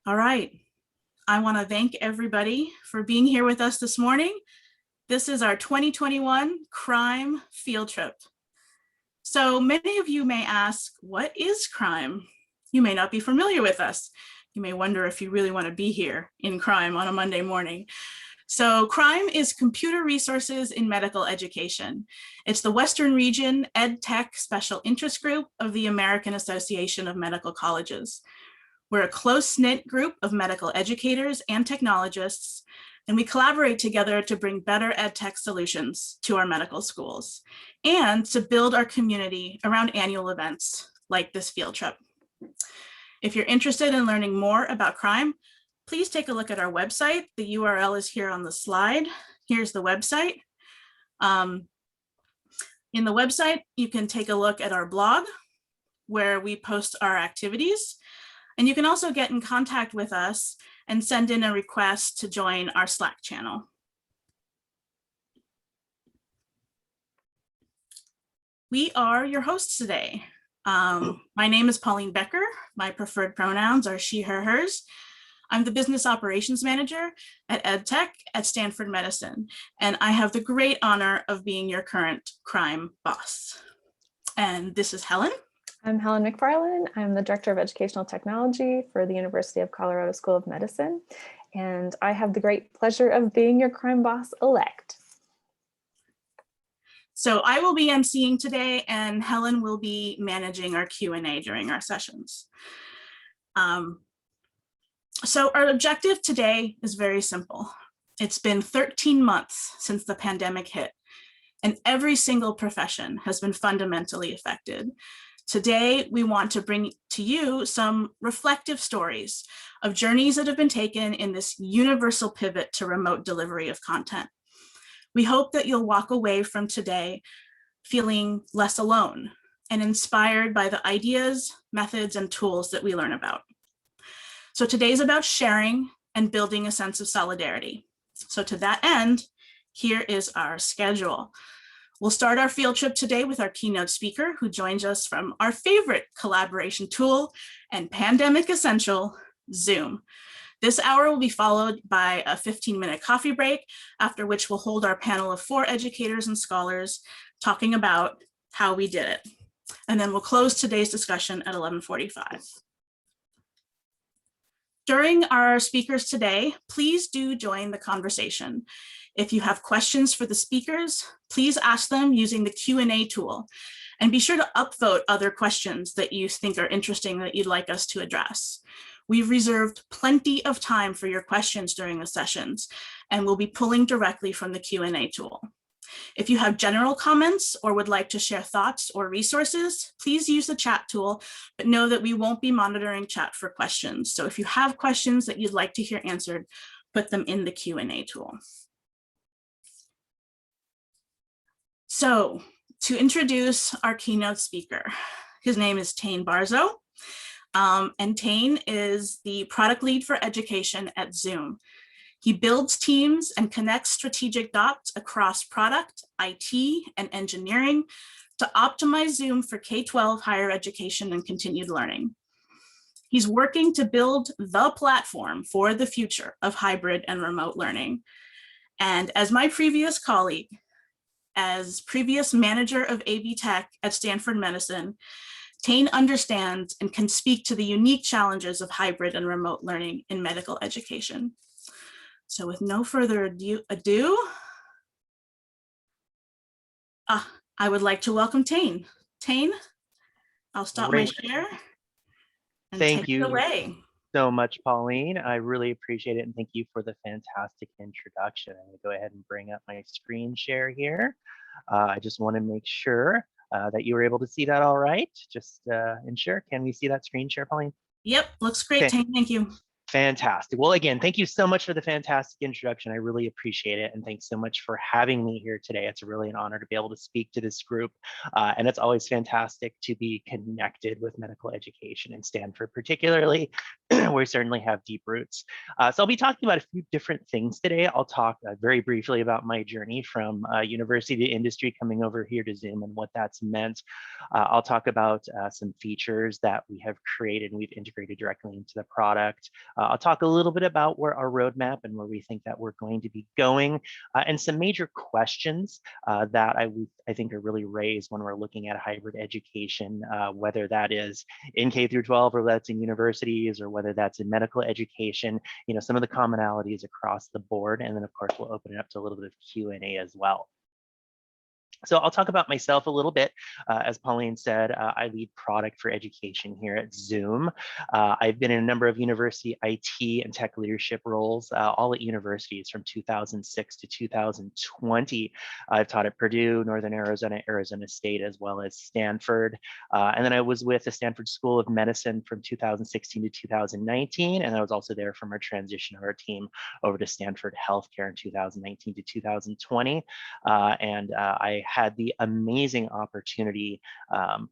All right. I want to thank everybody for being here with us this morning. This is our 2021 crime field trip. So many of you may ask, what is crime? You may not be familiar with us. You may wonder if you really want to be here in crime on a Monday morning. So crime is computer resources in medical education. It's the Western Region EdTech Special Interest Group of the American Association of Medical Colleges. We're a close-knit group of medical educators and technologists, and we collaborate together to bring better EdTech solutions to our medical schools and to build our community around annual events like this field trip. If you're interested in learning more about crime, please take a look at our website. The URL is here on the slide. Here's the website. In the website, you can take a look at our blog where we post our activities. And you can also get in contact with us and send in a request to join our Slack channel. We are your hosts today. My name is Pauline Becker. My preferred pronouns are she, her, hers. I'm the Business Operations Manager at EdTech at Stanford Medicine, and I have the great honor of being your current crime boss. And this is Helen. I'm Helen McFarland. I'm the Director of Educational Technology for the University of Colorado School of Medicine, and I have the great pleasure of being your crime boss-elect. So I will be emceeing today, and Helen will be managing our Q&A during our sessions. So our objective today is very simple. It's been 13 months since the pandemic hit, and every single profession has been fundamentally affected. Today, we want to bring to you some reflective stories of journeys that have been taken in this universal pivot to remote delivery of content. We hope that you'll walk away from today feeling less alone and inspired by the ideas, methods, and tools that we learn about. So today's about sharing and building a sense of solidarity. So to that end, here is our schedule. We'll start our field trip today with our keynote speaker, who joins us from our favorite collaboration tool and pandemic essential, Zoom. This hour will be followed by a 15-minute coffee break, after which we'll hold our panel of 4 educators and scholars talking about how we did it. And then we'll close today's discussion at 11:45. During our speakers today, please do join the conversation. If you have questions for the speakers, please ask them using the Q&A tool, and be sure to upvote other questions that you think are interesting that you'd like us to address. We've reserved plenty of time for your questions during the sessions, and we'll be pulling directly from the Q&A tool. If you have general comments or would like to share thoughts or resources, please use the chat tool, but know that we won't be monitoring chat for questions. So if you have questions that you'd like to hear answered, put them in the Q&A tool. So to introduce our keynote speaker, his name is Tane Barzo, and Tane is the product lead for education at Zoom. He builds teams and connects strategic dots across product, IT, and engineering to optimize Zoom for K-12 higher education and continued learning. He's working to build the platform for the future of hybrid and remote learning. And as my previous colleague, as previous manager of AV Tech at Stanford Medicine, Tane understands and can speak to the unique challenges of hybrid and remote learning in medical education. So with no further ado, I would like to welcome Tane. Tane, I'll stop my share and take it away. So much, Pauline. I really appreciate it, and thank you for the fantastic introduction. I'm going to go ahead and bring up my screen share here. I just want to make sure that you were able to see that all right. Just ensure. Can we see that screen share, Pauline? Yep, looks great, Tane. Thank you. Fantastic. Well, again, thank you so much for the fantastic introduction. I really appreciate it. And thanks so much for having me here today. It's really an honor to be able to speak to this group. And it's always fantastic to be connected with medical education in Stanford, particularly we certainly have deep roots. So I'll be talking about a few different things today. I'll talk very briefly about my journey from university to industry, coming over here to Zoom and what that's meant. I'll talk about some features that we have created and we've integrated directly into the product. I'll talk a little bit about where our roadmap and where we think that we're going to be going, and some major questions that I think are really raised when we're looking at hybrid education, whether that is in K through 12 or that's in universities or whether that's in medical education, some of the commonalities across the board. And then of course, we'll open it up to a little bit of Q&A as well. So I'll talk about myself a little bit. As Pauline said, I lead product for education here at Zoom. I've been in a number of university IT and tech leadership roles, all at universities from 2006 to 2020. I've taught at Purdue, Northern Arizona, Arizona State, as well as Stanford. And then I was with the Stanford School of Medicine from 2016 to 2019. And I was also there from our transition of our team over to Stanford Healthcare in 2019 to 2020. I had the amazing opportunity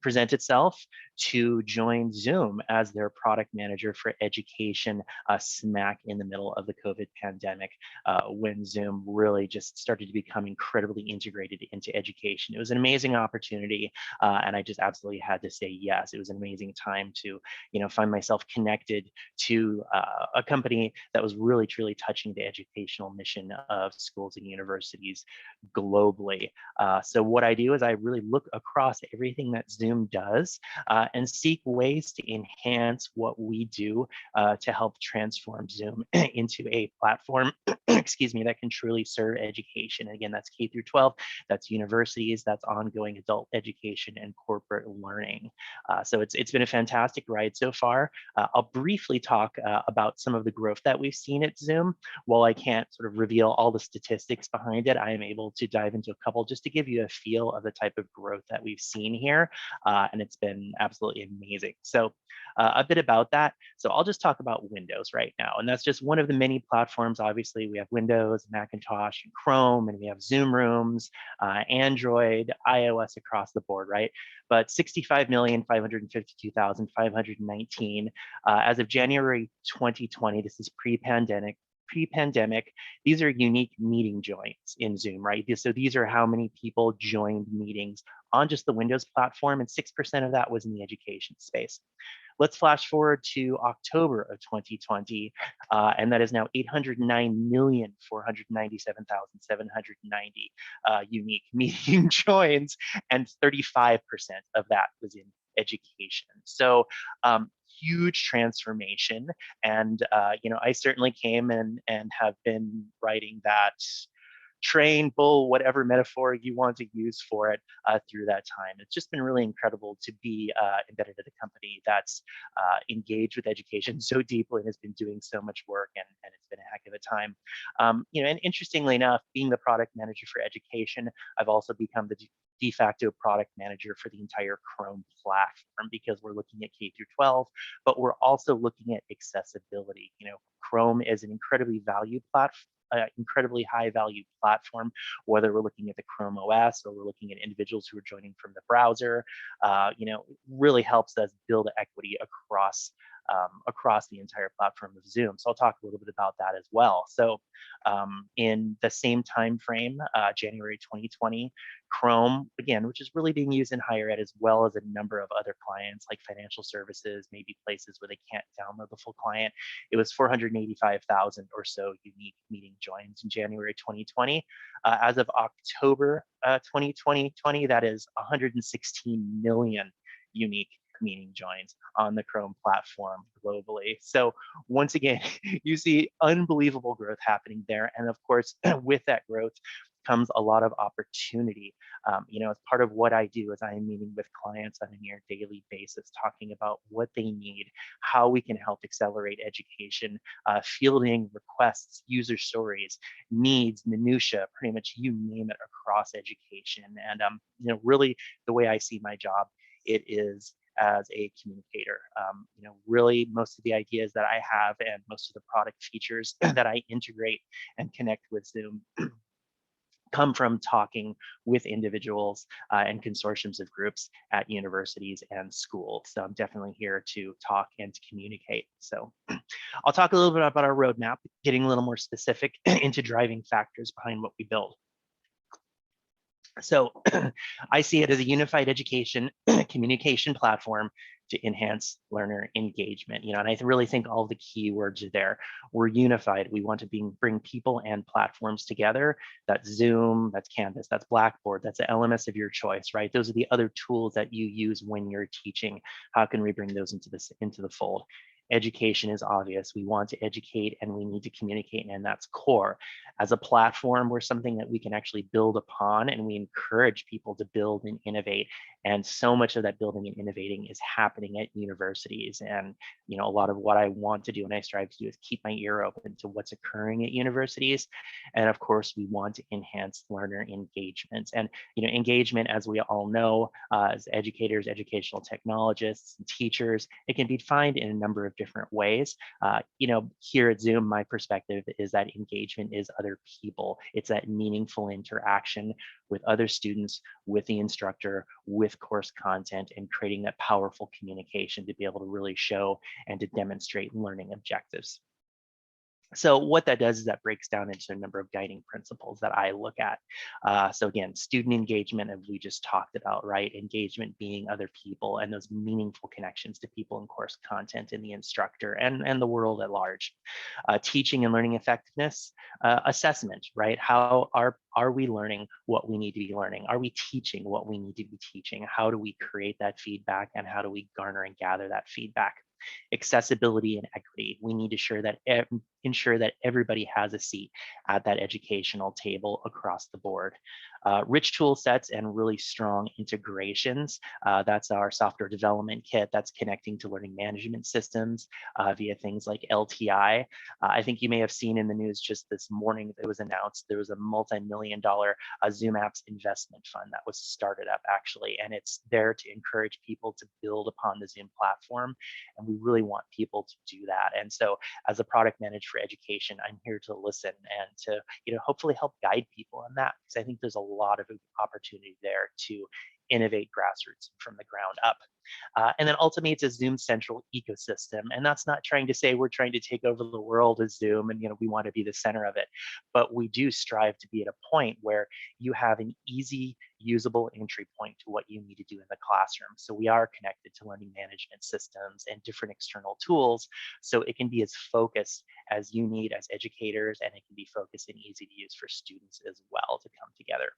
present itself to join Zoom as their product manager for education, smack in the middle of the COVID pandemic, when Zoom really just started to become incredibly integrated into education. It was an amazing opportunity, and I just absolutely had to say yes. It was an amazing time to, find myself connected to a company that was really truly touching the educational mission of schools and universities globally. So what I do is I really look across everything that Zoom does and seek ways to enhance what we do to help transform Zoom into a platform, excuse me, that can truly serve education. Again, that's K through 12, that's universities, that's ongoing adult education and corporate learning. So it's been a fantastic ride so far. I'll briefly talk about some of the growth that we've seen at Zoom. While I can't sort of reveal all the statistics behind it, I am able to dive into a couple just to give you a feel of the type of growth that we've seen here. And it's been absolutely amazing. So a bit about that. So I'll just talk about Windows right now. And that's just one of the many platforms. Obviously, we have Windows, Macintosh, and Chrome, and we have Zoom Rooms, Android, iOS across the board, right? But 65,552,519 as of January 2020, this is pre-pandemic, these are unique meeting joins in Zoom, right? So these are how many people joined meetings on just the Windows platform, and 6% of that was in the education space. Let's flash forward to October of 2020, and that is now 809,497,790 unique meeting joins, and 35% of that was in education. So huge transformation. And I certainly came and have been writing that train, bull, whatever metaphor you want to use for it through that time. It's just been really incredible to be embedded at a company that's engaged with education so deeply and has been doing so much work, and it's been a heck of a time. And interestingly enough, being the product manager for education, I've also become the de facto product manager for the entire Chrome platform, because we're looking at K through 12, but we're also looking at accessibility. Chrome is an incredibly incredibly high value platform, whether we're looking at the Chrome OS or we're looking at individuals who are joining from the browser. Really helps us build equity across the entire platform of Zoom. So I'll talk a little bit about that as well. So in the same time frame, January 2020, Chrome, again, which is really being used in higher ed, as well as a number of other clients like financial services, maybe places where they can't download the full client. It was 485,000 or so unique meeting joins in January 2020. As of October 2020, that is 116 million unique meeting joins on the Chrome platform globally. So once again, you see unbelievable growth happening there. And of course, with that growth comes a lot of opportunity. As part of what I do is I am meeting with clients on a near daily basis, talking about what they need, how we can help accelerate education, fielding requests, user stories, needs, minutia, pretty much you name it across education. And really the way I see my job, it is as a communicator. Really most of the ideas that I have and most of the product features that I integrate and connect with Zoom come from talking with individuals and consortiums of groups at universities and schools. So I'm definitely here to talk and to communicate. So I'll talk a little bit about our roadmap, getting a little more specific into driving factors behind what we build. So I see it as a unified education communication platform to enhance learner engagement. And I really think all the key words are there. We're unified. We want to bring people and platforms together. That's Zoom, that's Canvas, that's Blackboard, that's the LMS of your choice, right? Those are the other tools that you use when you're teaching. How can we bring those into the fold? Education is obvious. We want to educate and we need to communicate, and that's core. As a platform, we're something that we can actually build upon, and we encourage people to build and innovate. And so much of that building and innovating is happening at universities. And a lot of what I want to do and I strive to do is keep my ear open to what's occurring at universities. And of course, we want to enhance learner engagement. And engagement, as we all know, as educators, educational technologists, and teachers, it can be defined in a number of different ways. Here at Zoom, my perspective is that engagement is other people. It's that meaningful interaction with other students, with the instructor, with course content, and creating that powerful communication to be able to really show and to demonstrate learning objectives. So what that does is that breaks down into a number of guiding principles that I look at. So again, student engagement, as we just talked about, right? Engagement being other people and those meaningful connections to people and course content and the instructor and the world at large. Teaching and learning effectiveness, assessment, right? How are we learning what we need to be learning? Are we teaching what we need to be teaching? How do we create that feedback and how do we garner and gather that feedback? Accessibility and equity. We need to ensure that everybody has a seat at that educational table across the board. Rich tool sets and really strong integrations. That's our software development kit that's connecting to learning management systems via things like LTI. I think you may have seen in the news just this morning, it was announced there was a multi-million-dollar Zoom Apps investment fund that was started up actually, and it's there to encourage people to build upon the Zoom platform. And we really want people to do that. And so as a product manager for education, I'm here to listen and to hopefully help guide people on that, because I think there's a lot of opportunity there to innovate grassroots from the ground up. And then ultimately, it's a Zoom central ecosystem. And that's not trying to say we're trying to take over the world as Zoom and we want to be the center of it. But we do strive to be at a point where you have an easy, usable entry point to what you need to do in the classroom. So we are connected to learning management systems and different external tools. So it can be as focused as you need as educators, and it can be focused and easy to use for students as well to come together.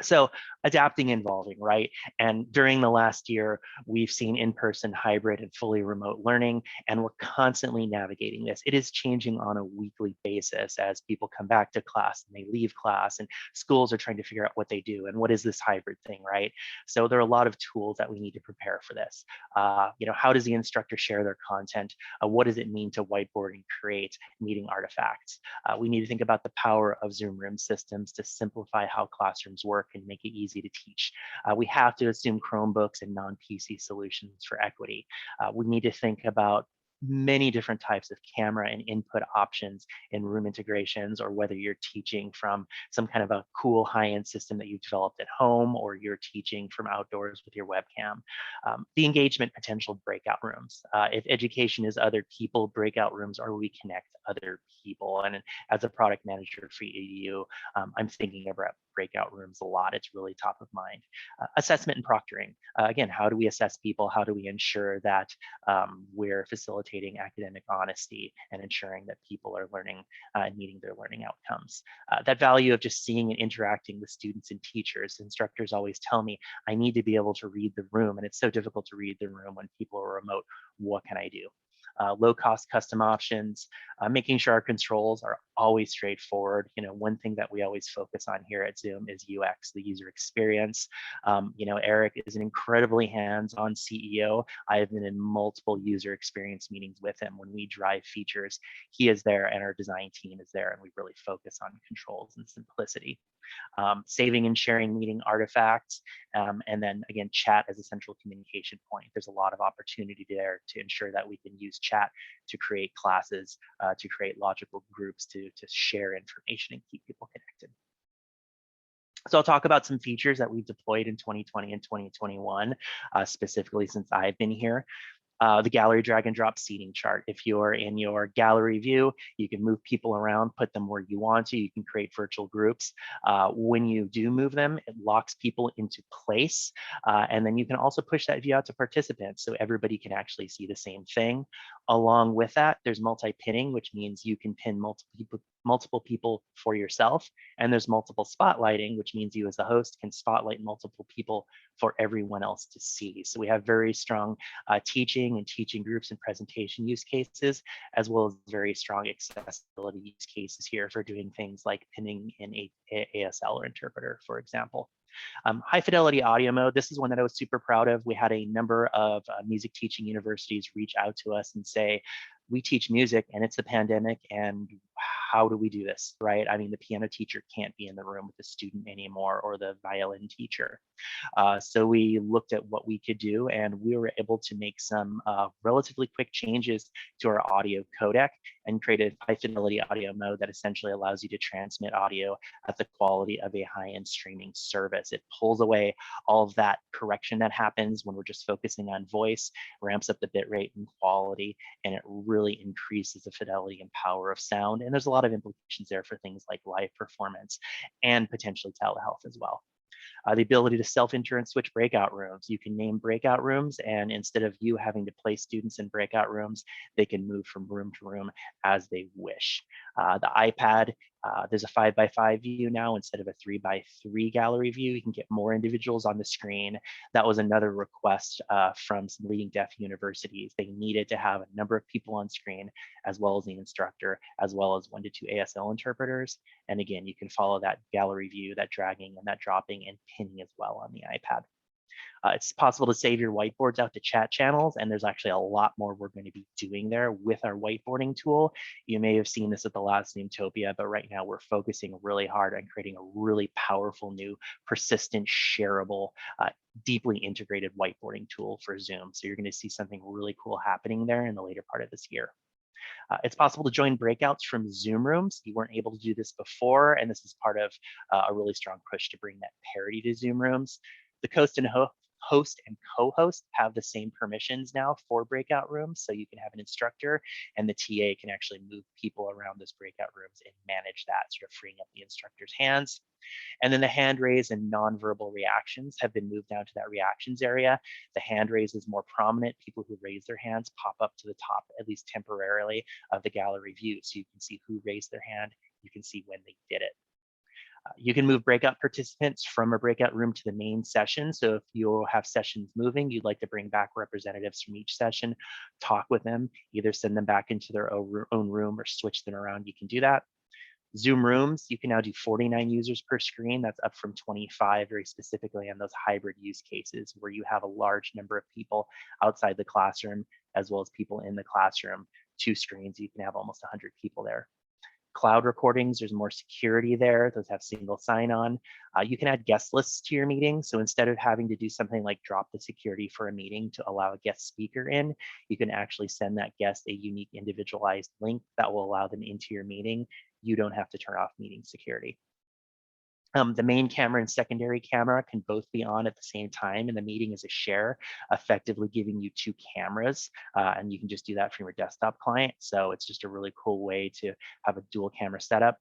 So adapting and evolving, right? And during the last year, we've seen in-person, hybrid, and fully remote learning, and we're constantly navigating this. It is changing on a weekly basis as people come back to class and they leave class, and schools are trying to figure out what they do and what is this hybrid thing, right? So there are a lot of tools that we need to prepare for this. How does the instructor share their content? What does it mean to whiteboard and create meeting artifacts? We need to think about the power of Zoom room systems to simplify how classrooms work and make it easy to teach. We have to assume Chromebooks and non-PC solutions for equity. We need to think about many different types of camera and input options in room integrations, or whether you're teaching from some kind of a cool high-end system that you've developed at home, or you're teaching from outdoors with your webcam. The engagement potential breakout rooms. If education is other people, breakout rooms are where we connect other people. And as a product manager for EDU, I'm thinking about breakout rooms a lot. It's really top of mind. Assessment and proctoring. Again, how do we assess people? How do we ensure that we're facilitating academic honesty and ensuring that people are learning and meeting their learning outcomes? That value of just seeing and interacting with students and teachers. Instructors always tell me, I need to be able to read the room, and it's so difficult to read the room when people are remote. What can I do? Low-cost custom options, making sure our controls are always straightforward. One thing that we always focus on here at Zoom is UX, the user experience. Eric is an incredibly hands-on CEO. I have been in multiple user experience meetings with him. When we drive features, he is there and our design team is there, and we really focus on controls and simplicity. Saving and sharing meeting artifacts, and then again, chat as a central communication point. There's a lot of opportunity there to ensure that we can use chat to create classes, to create logical groups, to share information and keep people connected. So I'll talk about some features that we've deployed in 2020 and 2021, specifically since I've been here. The gallery drag and drop seating chart. If you're in your gallery view, you can move people around, put them where you want to. You can create virtual groups. When you do move them, it locks people into place. And then you can also push that view out to participants so everybody can actually see the same thing. Along with that, there's multi-pinning, which means you can pin multiple people for yourself. And there's multiple spotlighting, which means you as the host can spotlight multiple people for everyone else to see. So we have very strong teaching and teaching groups and presentation use cases, as well as very strong accessibility use cases here for doing things like pinning in a ASL or interpreter, for example. High fidelity audio mode, this is one that I was super proud of. We had a number of music teaching universities reach out to us and say, we teach music and it's a pandemic, and how do we do this, right? I mean, the piano teacher can't be in the room with the student anymore, or the violin teacher. So we looked at what we could do, and we were able to make some relatively quick changes to our audio codec and create a high fidelity audio mode that essentially allows you to transmit audio at the quality of a high-end streaming service. It pulls away all of that correction that happens when we're just focusing on voice, ramps up the bit rate and quality, and it really increases the fidelity and power of sound. And there's a lot of implications there for things like live performance and potentially telehealth as well. The ability to self-enter and switch breakout rooms. You can name breakout rooms, and instead of you having to place students in breakout rooms, they can move from room to room as they wish. The iPad, there's a 5x5 view now instead of a 3x3 gallery view. You can get more individuals on the screen. That was another request from some leading deaf universities. They needed to have a number of people on screen, as well as the instructor, as well as 1 to 2 ASL interpreters. And again, you can follow that gallery view, that dragging and that dropping and pinning as well on the iPad. It's possible to save your whiteboards out to chat channels, and there's actually a lot more we're going to be doing there with our whiteboarding tool. You may have seen this at the last Zoomtopia, but right now we're focusing really hard on creating a really powerful new persistent, shareable, deeply integrated whiteboarding tool for Zoom. So you're going to see something really cool happening there in the later part of this year. It's possible to join breakouts from Zoom rooms. You weren't able to do this before, and this is part of a really strong push to bring that parity to Zoom rooms. The host and co-host have the same permissions now for breakout rooms. So you can have an instructor and the TA can actually move people around those breakout rooms and manage that, sort of freeing up the instructor's hands. And then the hand raise and nonverbal reactions have been moved down to that reactions area. The hand raise is more prominent. People who raise their hands pop up to the top, at least temporarily, of the gallery view. So you can see who raised their hand. You can see when they did it. You can move breakout participants from a breakout room to the main session. So if you have sessions moving, you'd like to bring back representatives from each session, talk with them, either send them back into their own room or switch them around, you can do that. Zoom rooms, you can now do 49 users per screen. That's up from 25, very specifically on those hybrid use cases where you have a large number of people outside the classroom, as well as people in the classroom. 2 screens, you can have almost 100 people there. Cloud recordings, there's more security there. Those have single sign-on. You can add guest lists to your meeting. So instead of having to do something like drop the security for a meeting to allow a guest speaker in, you can actually send that guest a unique individualized link that will allow them into your meeting. You don't have to turn off meeting security. The main camera and secondary camera can both be on at the same time, and the meeting is a share, effectively giving you 2 cameras, and you can just do that from your desktop client. So it's just a really cool way to have a dual camera setup.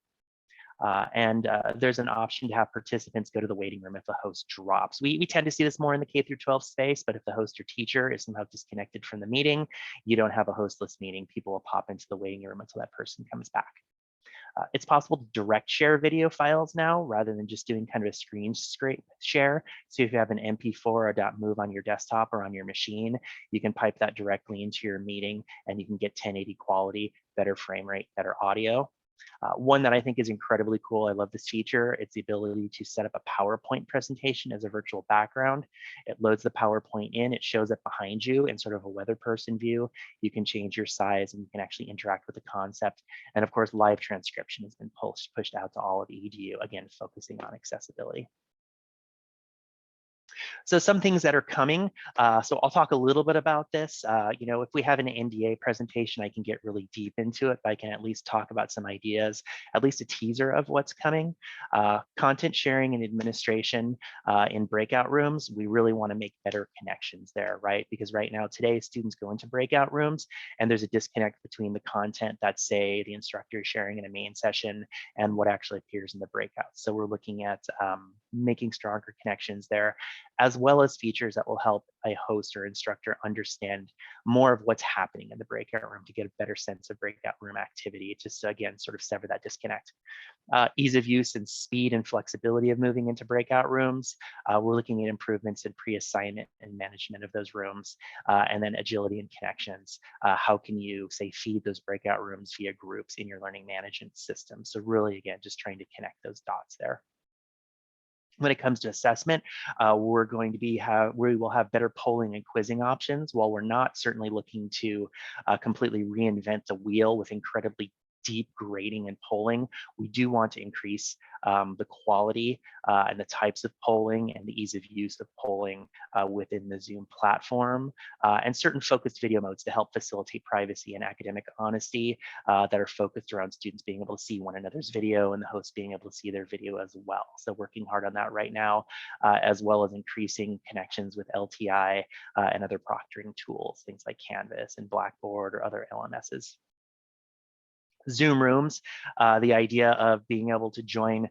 There's an option to have participants go to the waiting room if the host drops. We tend to see this more in the K through 12 space, but if the host or teacher is somehow disconnected from the meeting, you don't have a hostless meeting. People will pop into the waiting room until that person comes back. It's possible to direct share video files now rather than just doing kind of a screen scrape share. So if you have an MP4 or .mov on your desktop or on your machine, you can pipe that directly into your meeting and you can get 1080 quality, better frame rate, better audio. One that I think is incredibly cool, I love this feature, it's the ability to set up a PowerPoint presentation as a virtual background. It loads the PowerPoint in, it shows up behind you in sort of a weather person view. You can change your size and you can actually interact with the concept. And of course, live transcription has been pushed out to all of EDU, again, focusing on accessibility. So some things that are coming. So I'll talk a little bit about this. If we have an NDA presentation, I can get really deep into it, but I can at least talk about some ideas, at least a teaser of what's coming. Content sharing and administration in breakout rooms. We really want to make better connections there, right? Because right now, today, students go into breakout rooms and there's a disconnect between the content that, say, the instructor is sharing in a main session and what actually appears in the breakout. So we're looking at making stronger connections there, as well as features that will help a host or instructor understand more of what's happening in the breakout room to get a better sense of breakout room activity, just to, again, sort of sever that disconnect. Ease of use and speed and flexibility of moving into breakout rooms. We're looking at improvements in pre-assignment and management of those rooms, and then agility and connections. How can you, say, feed those breakout rooms via groups in your learning management system? So really, again, just trying to connect those dots there. When it comes to assessment, we will have better polling and quizzing options. While we're not certainly looking to completely reinvent the wheel with incredibly deep grading and polling, we do want to increase the quality and the types of polling and the ease of use of polling within the Zoom platform, and certain focused video modes to help facilitate privacy and academic honesty that are focused around students being able to see one another's video and the host being able to see their video as well. So working hard on that right now, as well as increasing connections with LTI and other proctoring tools, things like Canvas and Blackboard or other LMSs. Zoom rooms, the idea of being able to join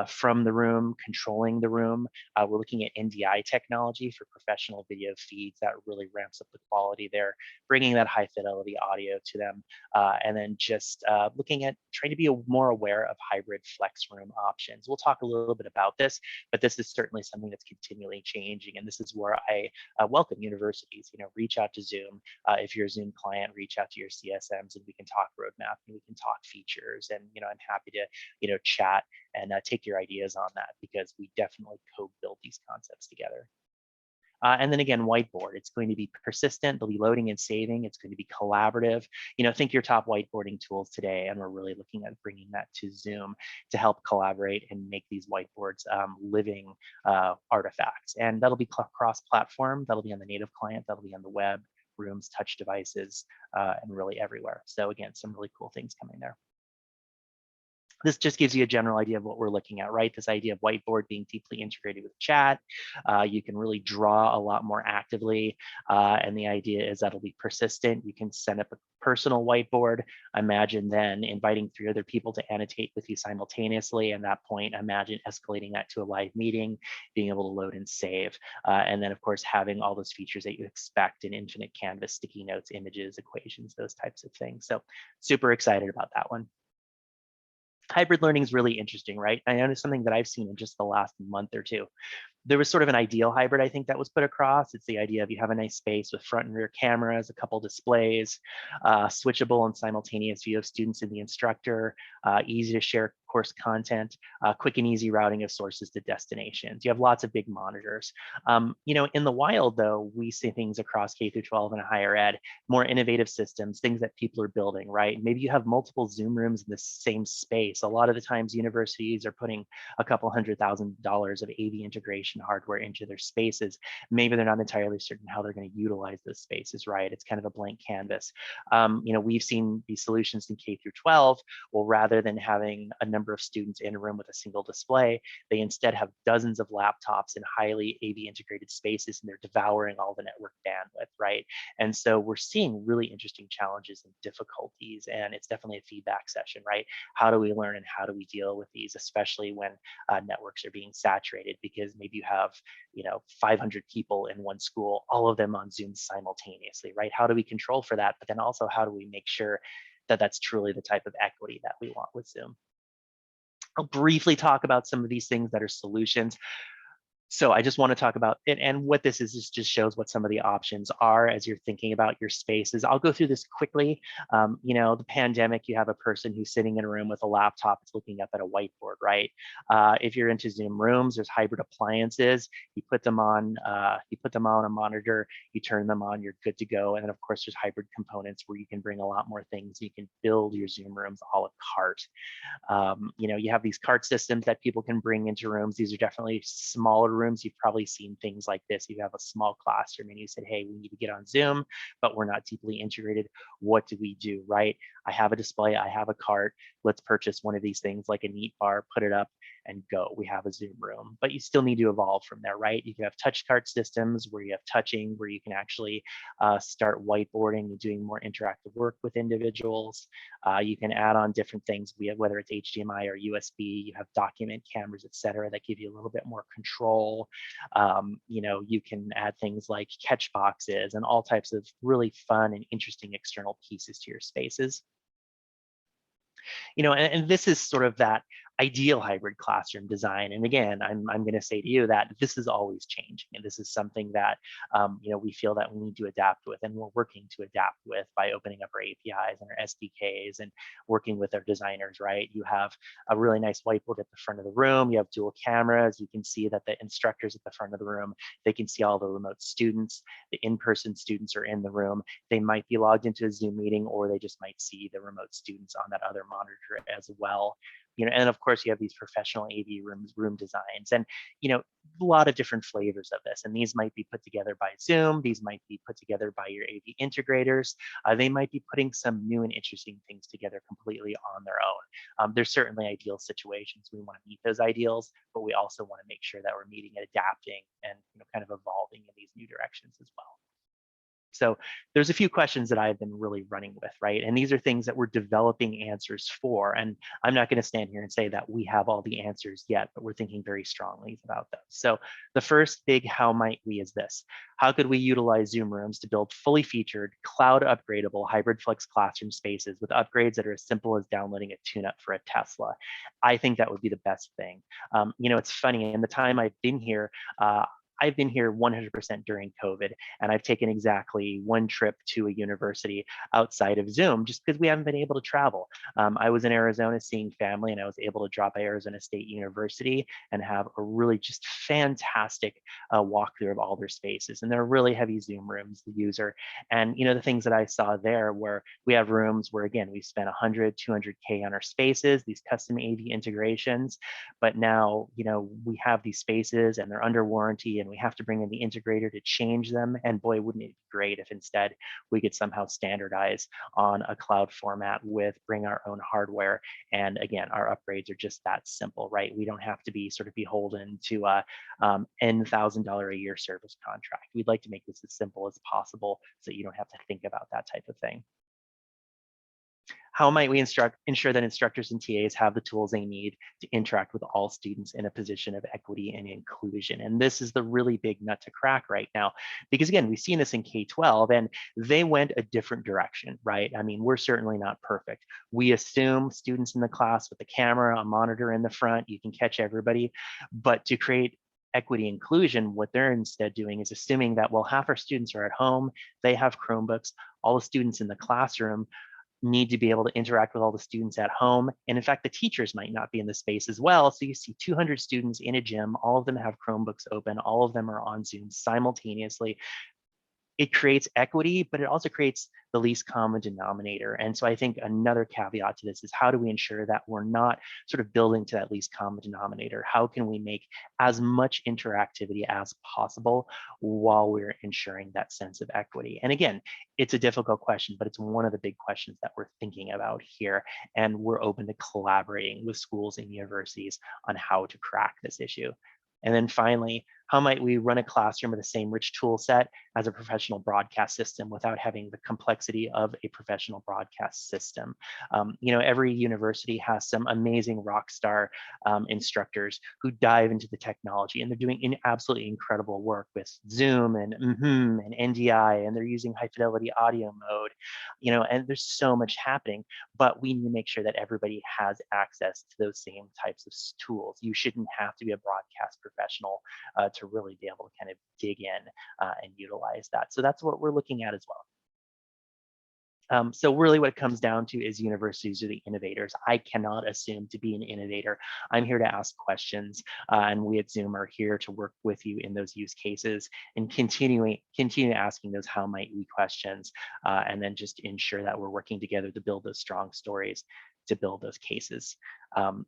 from the room, controlling the room. We're looking at NDI technology for professional video feeds that really ramps up the quality there, bringing that high fidelity audio to them, and then just looking at trying to be more aware of hybrid flex room options. We'll talk a little bit about this, but this is certainly something that's continually changing, and this is where I welcome universities. Reach out to Zoom. If you're a Zoom client, reach out to your CSMs, and we can talk roadmap and we can talk features, and I'm happy to chat and take your ideas on that, because we definitely co-build these concepts together. And then again, whiteboard, it's going to be persistent, there'll be loading and saving, it's going to be collaborative. Think your top whiteboarding tools today, and we're really looking at bringing that to Zoom to help collaborate and make these whiteboards living artifacts. And that'll be cross-platform, that'll be on the native client, that'll be on the web, rooms, touch devices, and really everywhere. So again, some really cool things coming there. This just gives you a general idea of what we're looking at, right? This idea of whiteboard being deeply integrated with chat. You can really draw a lot more actively. And the idea is that'll be persistent. You can set up a personal whiteboard. Imagine then inviting 3 other people to annotate with you simultaneously. And at that point, imagine escalating that to a live meeting, being able to load and save. And then, of course, having all those features that you expect in infinite canvas, sticky notes, images, equations, those types of things. So super excited about that one. Hybrid learning is really interesting, right? I know it's something that I've seen in just the last month or two. There was sort of an ideal hybrid, I think, that was put across. It's the idea of you have a nice space with front and rear cameras, a couple displays, switchable and simultaneous view of students and the instructor, easy to share course content, quick and easy routing of sources to destinations. You have lots of big monitors. In the wild, though, we see things across K through 12 and higher ed, more innovative systems, things that people are building, right? Maybe you have multiple Zoom rooms in the same space. A lot of the times universities are putting a couple $100,000 of AV integration hardware into their spaces. Maybe they're not entirely certain how they're going to utilize those spaces, right? It's kind of a blank canvas. We've seen these solutions in K through 12. Well, rather than having a number of students in a room with a single display, they instead have dozens of laptops in highly AV integrated spaces, and they're devouring all the network bandwidth, right? And so we're seeing really interesting challenges and difficulties, and it's definitely a feedback session, right? How do we learn and how do we deal with these, especially when networks are being saturated, because maybe you have 500 people in one school, all of them on Zoom simultaneously, right? How do we control for that? But then also, how do we make sure that that's truly the type of equity that we want with Zoom? I'll briefly talk about some of these things that are solutions. So I just want to talk about it, and what this is just shows what some of the options are as you're thinking about your spaces. I'll go through this quickly. The pandemic, you have a person who's sitting in a room with a laptop, it's looking up at a whiteboard, right? If you're into Zoom rooms, there's hybrid appliances. You put them on a monitor, you turn them on, you're good to go. And then of course there's hybrid components where you can bring a lot more things. You can build your Zoom rooms a la carte. You have these cart systems that people can bring into rooms. These are definitely smaller rooms, you've probably seen things like this. You have a small classroom and you said, hey, we need to get on Zoom, but we're not deeply integrated. What do we do, right? I have a display, I have a cart. Let's purchase one of these things like a neat bar, put it up and go. We have a Zoom room, but you still need to evolve from there, right? You can have touch cart systems where you have touching, where you can actually start whiteboarding and doing more interactive work with individuals. You can add on different things, whether it's HDMI or USB, you have document cameras, et cetera, that give you a little bit more control. You can add things like catch boxes and all types of really fun and interesting external pieces to your spaces. And this is sort of that ideal hybrid classroom design. And again, I'm going to say to you that this is always changing, and this is something that we feel that we need to adapt with, and we're working to adapt with by opening up our APIs and our SDKs and working with our designers. Right? You have a really nice whiteboard at the front of the room. You have dual cameras. You can see that the instructors at the front of the room, they can see all the remote students. The in-person students are in the room. They might be logged into a Zoom meeting, or they just might see the remote students on that other monitor as well. And of course you have these professional AV room designs, and a lot of different flavors of this. And these might be put together by Zoom. These might be put together by your AV integrators. They might be putting some new and interesting things together completely on their own. There's certainly ideal situations. We want to meet those ideals, but we also want to make sure that we're meeting and adapting and kind of evolving in these new directions as well. So there's a few questions that I've been really running with, right? And these are things that we're developing answers for. And I'm not going to stand here and say that we have all the answers yet, but we're thinking very strongly about those. So the first big how might we is this: how could we utilize Zoom rooms to build fully featured, cloud upgradable hybrid flex classroom spaces with upgrades that are as simple as downloading a tune-up for a Tesla? I think that would be the best thing. It's funny, in the time I've been here 100% during COVID, and I've taken exactly one trip to a university outside of Zoom just because we haven't been able to travel. I was in Arizona seeing family, and I was able to drop by Arizona State University and have a really just fantastic walkthrough of all their spaces. And they're really heavy Zoom rooms, the user. And the things that I saw there were, we have rooms where, again, we spent 100, 200K on our spaces, these custom AV integrations, but now, we have these spaces and they're under warranty, and we have to bring in the integrator to change them. And boy, wouldn't it be great if instead we could somehow standardize on a cloud format with bring our own hardware. And again, our upgrades are just that simple, right? We don't have to be sort of beholden to a $N,000 a year service contract. We'd like to make this as simple as possible so you don't have to think about that type of thing. How might we ensure that instructors and TAs have the tools they need to interact with all students in a position of equity and inclusion? And this is the really big nut to crack right now, because again, we've seen this in K-12 and they went a different direction, right? I mean, we're certainly not perfect. We assume students in the class with a camera, a monitor in the front, you can catch everybody, but to create equity inclusion, what they're instead doing is assuming that, well, half our students are at home, they have Chromebooks, all the students in the classroom need to be able to interact with all the students at home. And in fact, the teachers might not be in the space as well. So you see 200 students in a gym, all of them have Chromebooks open, all of them are on Zoom simultaneously. It creates equity, but it also creates the least common denominator. And so I think another caveat to this is, how do we ensure that we're not sort of building to that least common denominator? How can we make as much interactivity as possible while we're ensuring that sense of equity? And again, it's a difficult question, but it's one of the big questions that we're thinking about here. And we're open to collaborating with schools and universities on how to crack this issue. And then finally, how might we run a classroom with the same rich tool set as a professional broadcast system without having the complexity of a professional broadcast system? Every university has some amazing rock star instructors who dive into the technology, and they're doing absolutely incredible work with Zoom and NDI, and they're using high fidelity audio mode, and there's so much happening, but we need to make sure that everybody has access to those same types of tools. You shouldn't have to be a broadcast professional to really be able to kind of dig in and utilize that. So that's what we're looking at as well. So really what it comes down to is universities are the innovators. I cannot assume to be an innovator. I'm here to ask questions, and we at Zoom are here to work with you in those use cases and continue asking those how might we questions, and then just ensure that we're working together to build those strong stories. to build those cases.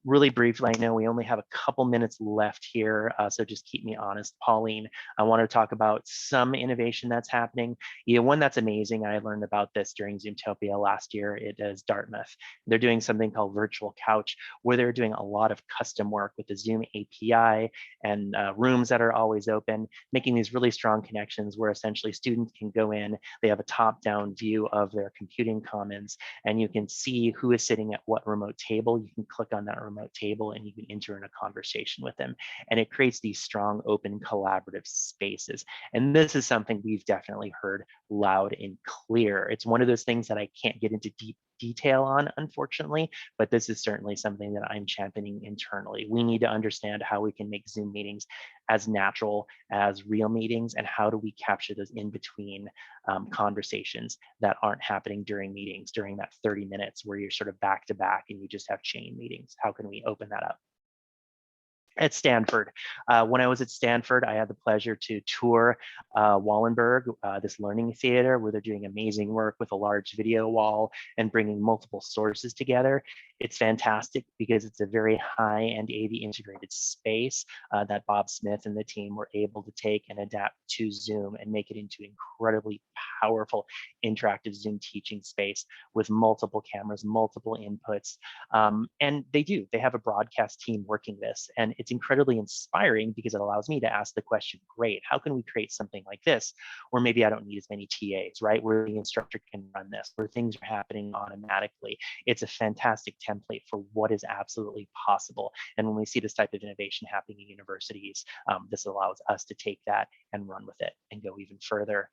Really briefly, I know we only have a couple minutes left here, so just keep me honest, Pauline. I want to talk about some innovation that's happening. One that's amazing, I learned about this during Zoomtopia last year. It is Dartmouth. They're doing something called Virtual Couch, where they're doing a lot of custom work with the Zoom API and rooms that are always open, making these really strong connections where essentially students can go in, they have a top-down view of their computing commons, and you can see who is sitting at what remote table. You can click on that remote table and you can enter in a conversation with them. And it creates these strong, open, collaborative spaces. And this is something we've definitely heard loud and clear. It's one of those things that I can't get into deep detail on, unfortunately, but this is certainly something that I'm championing internally. We need to understand how we can make Zoom meetings as natural as real meetings, and how do we capture those in between conversations that aren't happening during meetings, during that 30 minutes where you're sort of back to back and you just have chain meetings. How can we open that up? At Stanford. When I was at Stanford, I had the pleasure to tour Wallenberg, this learning theater where they're doing amazing work with a large video wall and bringing multiple sources together. It's fantastic because it's a very high-end AV integrated space that Bob Smith and the team were able to take and adapt to Zoom and make it into incredibly powerful interactive Zoom teaching space with multiple cameras, multiple inputs. And they have a broadcast team working this. And it's incredibly inspiring because it allows me to ask the question, great, how can we create something like this where maybe I don't need as many TAs, right? Where the instructor can run this, where things are happening automatically. It's a fantastic template for what is absolutely possible. And when we see this type of innovation happening in universities, this allows us to take that and run with it and go even further.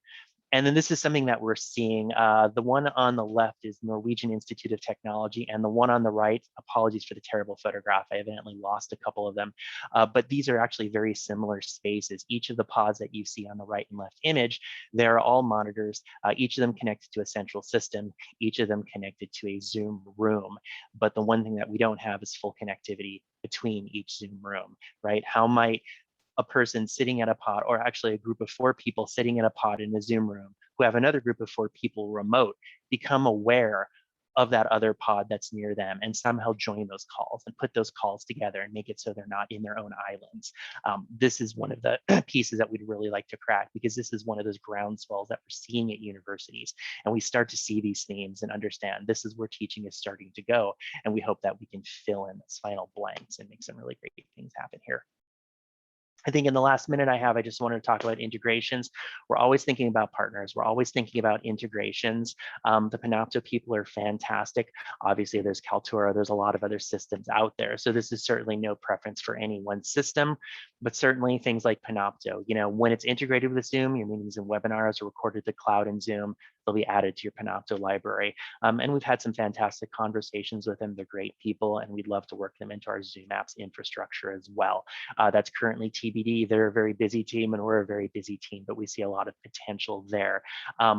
And then this is something that we're seeing. The one on the left is Norwegian Institute of Technology, and the one on the right, apologies for the terrible photograph, I evidently lost a couple of them, but these are actually very similar spaces. Each of the pods that you see on the right and left image, they're all monitors, each of them connected to a central system, each of them connected to a Zoom room. But the one thing that we don't have is full connectivity between each Zoom room, right? How might a person sitting at a pod, or actually a group of 4 people sitting in a pod in a Zoom room who have another group of 4 people remote, become aware of that other pod that's near them and somehow join those calls and put those calls together and make it so they're not in their own islands. This is one of the pieces that we'd really like to crack, because this is one of those groundswells that we're seeing at universities. And we start to see these themes and understand this is where teaching is starting to go. And we hope that we can fill in those final blanks and make some really great things happen here. I think in the last minute I have, I just wanted to talk about integrations. We're always thinking about partners. We're always thinking about integrations. The Panopto people are fantastic. Obviously, there's Kaltura. There's a lot of other systems out there. So this is certainly no preference for any one system, but certainly things like Panopto. You know, when it's integrated with Zoom, your meetings and webinars are recorded to cloud in Zoom. They'll be added to your Panopto library. And we've had some fantastic conversations with them. They're great people, and we'd love to work them into our Zoom apps infrastructure as well. That's currently TBD. They're a very busy team, and we're a very busy team, but we see a lot of potential there.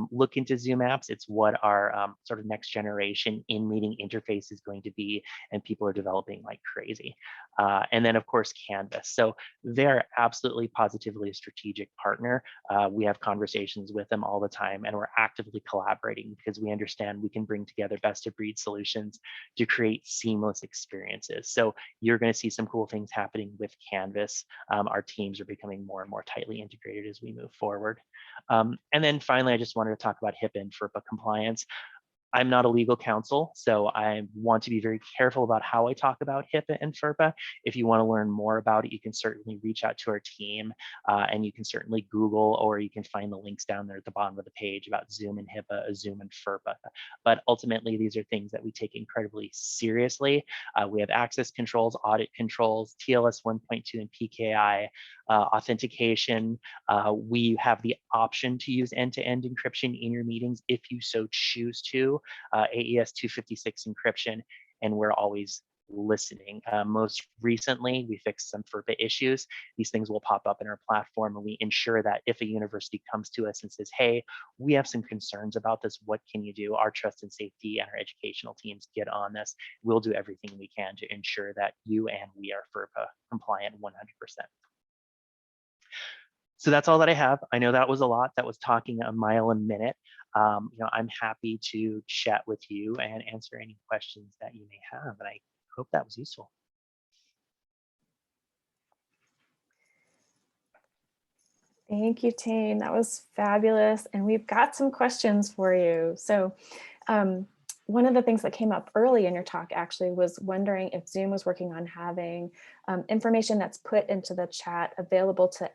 Look into Zoom apps. It's what our sort of next generation in-meeting interface is going to be, and people are developing like crazy. And then, of course, Canvas. So they're absolutely positively a strategic partner. We have conversations with them all the time, and we're actively collaborating because we understand we can bring together best of breed solutions to create seamless experiences. So you're going to see some cool things happening with Canvas. Our teams are becoming more and more tightly integrated as we move forward. And then finally, I just wanted to talk about HIPAA and FERPA compliance. I'm not a legal counsel, so I want to be very careful about how I talk about HIPAA and FERPA. If you want to learn more about it, you can certainly reach out to our team, and you can certainly Google, or you can find the links down there at the bottom of the page about Zoom and HIPAA, Zoom and FERPA. But ultimately, these are things that we take incredibly seriously. We have access controls, audit controls, TLS 1.2 and PKI, authentication. We have the option to use end-to-end encryption in your meetings if you so choose to. AES 256 encryption, and we're always listening. Most recently, we fixed some FERPA issues. These things will pop up in our platform, and we ensure that if a university comes to us and says, hey, we have some concerns about this, what can you do? Our trust and safety and our educational teams get on this. We'll do everything we can to ensure that you and we are FERPA compliant 100%. So that's all that I have. I know that was a lot. That was talking a mile a minute. I'm happy to chat with you and answer any questions that you may have. And I hope that was useful. Thank you, Tane. That was fabulous. And we've got some questions for you. So one of the things that came up early in your talk actually was wondering if Zoom was working on having information that's put into the chat available to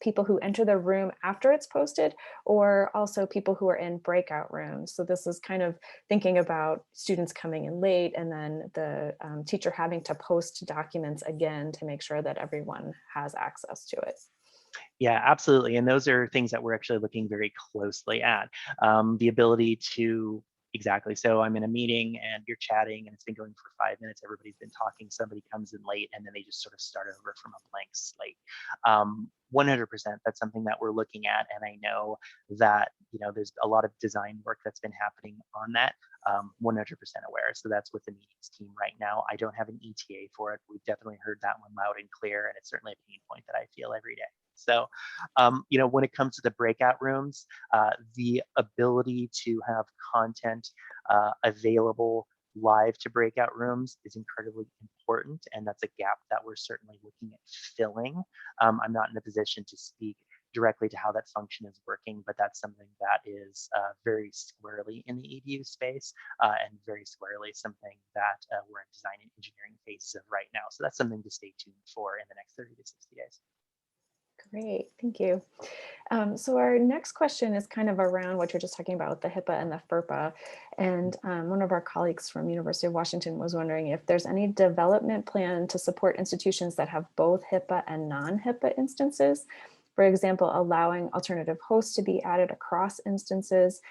people who enter the room after it's posted, or also people who are in breakout rooms. So this is kind of thinking about students coming in late and then the teacher having to post documents again to make sure that everyone has access to it. Yeah, absolutely. And those are things that we're actually looking very closely at. The ability to, exactly. So I'm in a meeting and you're chatting and it's been going for 5 minutes. Everybody's been talking, somebody comes in late and then they just sort of start over from a blank slate. 100%, that's something that we're looking at. And I know that, there's a lot of design work that's been happening on that. 100% aware. So that's with the meetings team right now. I don't have an ETA for it. We've definitely heard that one loud and clear. And it's certainly a pain point that I feel every day. So, when it comes to the breakout rooms, the ability to have content available live to breakout rooms is incredibly important. And that's a gap that we're certainly looking at filling. I'm not in a position to speak directly to how that function is working, but that's something that is very squarely in the EDU space and very squarely something that we're in design and engineering phases of right now. So that's something to stay tuned for in the next 30 to 60 days. Great, thank you. So our next question is kind of around what you're just talking about with the HIPAA and the FERPA. And one of our colleagues from University of Washington was wondering if there's any development plan to support institutions that have both HIPAA and non-HIPAA instances. For example, allowing alternative hosts to be added across instances.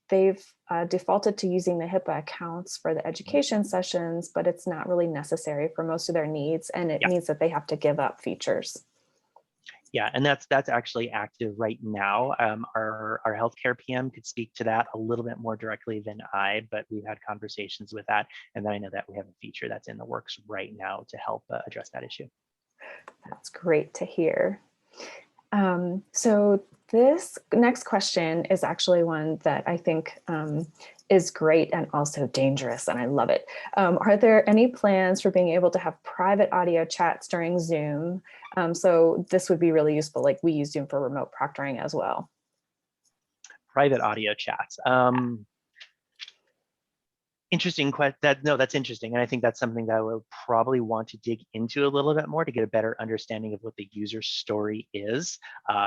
They've defaulted to using the HIPAA accounts for the education sessions, but it's not really necessary for most of their needs. And it means that they have to give up features. Yeah, and that's actually active right now. Our healthcare PM could speak to that a little bit more directly than I, but we've had conversations with that. And then I know that we have a feature that's in the works right now to help address that issue. That's great to hear. So this next question is actually one that I think is great and also dangerous, and I love it. Are there any plans for being able to have private audio chats during Zoom? So this would be really useful, like we use Zoom for remote proctoring as well. Private audio chats. Interesting question. That's interesting. And I think that's something that I would probably want to dig into a little bit more to get a better understanding of what the user story is.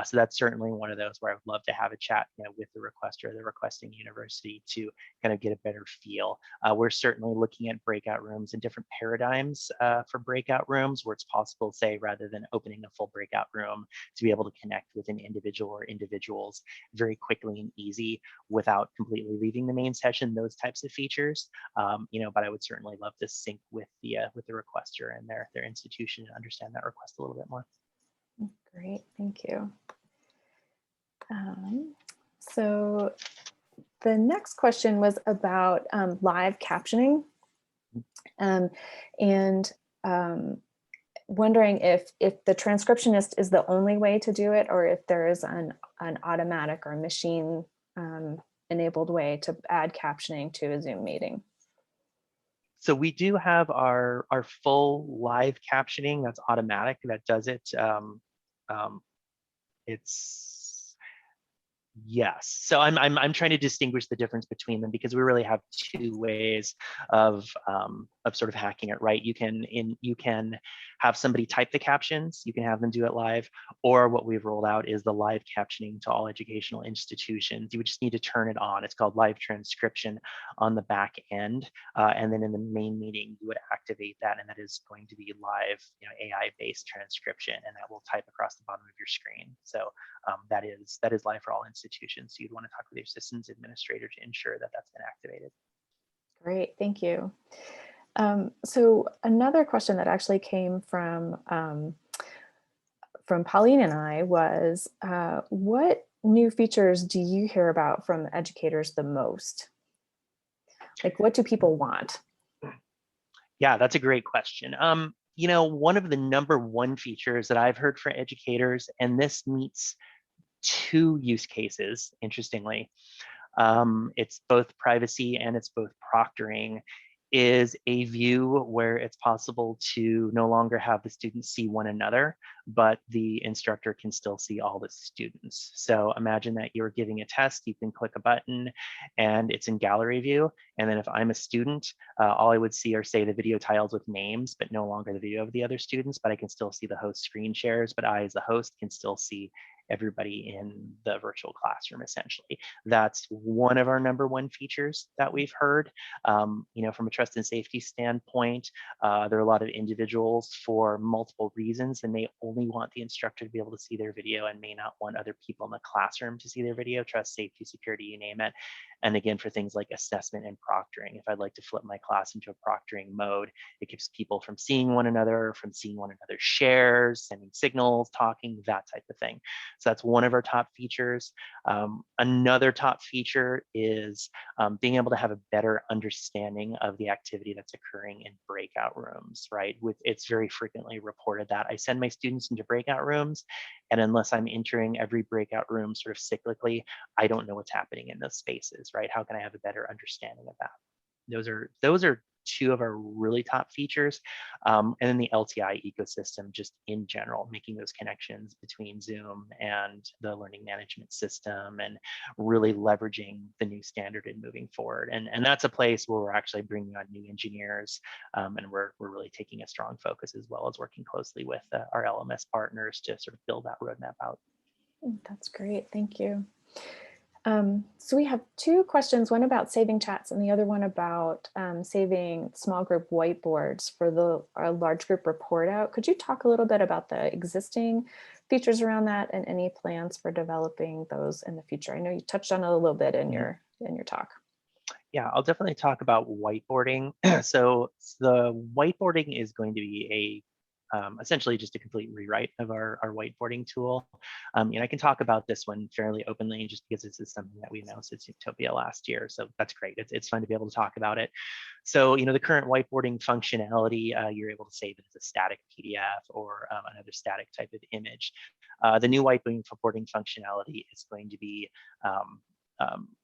So that's certainly one of those where I would love to have a chat with the requester, the requesting university, to kind of get a better feel. We're certainly looking at breakout rooms and different paradigms for breakout rooms where it's possible, say, rather than opening a full breakout room, to be able to connect with an individual or individuals very quickly and easy without completely leaving the main session, those types of features. But I would certainly love to sync with the requester and their institution and understand that request a little bit more. Great, thank you. So the next question was about live captioning, and wondering if the transcriptionist is the only way to do it, or if there is an automatic or machine enabled way to add captioning to a Zoom meeting. So we do have our full live captioning that's automatic that does it. Yes. So I'm trying to distinguish the difference between them, because we really have two ways of sort of hacking it, right? You can have somebody type the captions, you can have them do it live, or what we've rolled out is the live captioning to all educational institutions. You would just need to turn it on. It's called live transcription on the back end, and then in the main meeting you would activate that, and that is going to be live, AI-based transcription, and that will type across the bottom of your screen. So that is live for all institutions. So you'd want to talk with your systems administrator to ensure that that's been activated. Great, thank you. So another question that actually came from Pauline and I was, what new features do you hear about from educators the most? Like, what do people want? Yeah, that's a great question. One of the #1 features that I've heard for educators, and this meets two use cases, interestingly. It's both privacy and it's both proctoring, is a view where it's possible to no longer have the students see one another, but the instructor can still see all the students. So imagine that you're giving a test, you can click a button and it's in gallery view. And then if I'm a student, all I would see are, say, the video tiles with names, but no longer the video of the other students, but I can still see the host screen shares, but I as the host can still see everybody in the virtual classroom, essentially. That's one of our #1 features that we've heard. From a trust and safety standpoint, there are a lot of individuals for multiple reasons, and they only want the instructor to be able to see their video and may not want other people in the classroom to see their video, trust, safety, security, you name it. And again, for things like assessment and proctoring, if I'd like to flip my class into a proctoring mode, it keeps people from seeing one another, from seeing one another's shares, sending signals, talking, that type of thing. So that's one of our top features. Another top feature is being able to have a better understanding of the activity that's occurring in breakout rooms, right? It's very frequently reported that I send my students into breakout rooms, and unless I'm entering every breakout room sort of cyclically, I don't know what's happening in those spaces, right? How can I have a better understanding of that? Those are two of our really top features. And then the LTI ecosystem, just in general, making those connections between Zoom and the learning management system and really leveraging the new standard and moving forward. And that's a place where we're actually bringing on new engineers, and we're really taking a strong focus, as well as working closely with our LMS partners to sort of build that roadmap out. That's great. Thank you. So we have two questions, one about saving chats and the other one about saving small group whiteboards for our large group report out. Could you talk a little bit about the existing features around that and any plans for developing those in the future? I know you touched on it a little bit in your talk. Yeah, I'll definitely talk about whiteboarding. So the whiteboarding is going to be essentially just a complete rewrite of our whiteboarding tool. And I can talk about this one fairly openly just because this is something that we announced at Zoomtopia last year. So that's great. It's fun to be able to talk about it. So, the current whiteboarding functionality, you're able to save it as a static PDF or another static type of image. The new whiteboarding functionality is going to be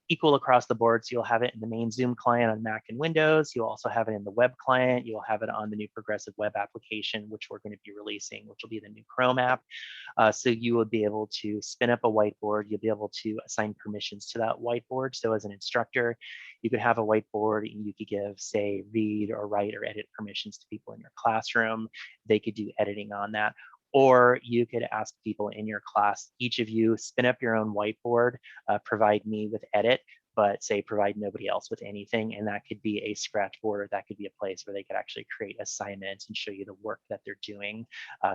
equal across the board. So you'll have it in the main Zoom client on Mac and Windows. You'll also have it in the web client. You'll have it on the new progressive web application, which we're going to be releasing, which will be the new Chrome app. So you will be able to spin up a whiteboard. You'll be able to assign permissions to that whiteboard. So as an instructor, you could have a whiteboard and you could give, say, read or write or edit permissions to people in your classroom. They could do editing on that. Or you could ask people in your class, each of you spin up your own whiteboard, provide me with edit, but say provide nobody else with anything. And that could be a scratch board, or that could be a place where they could actually create assignments and show you the work that they're doing.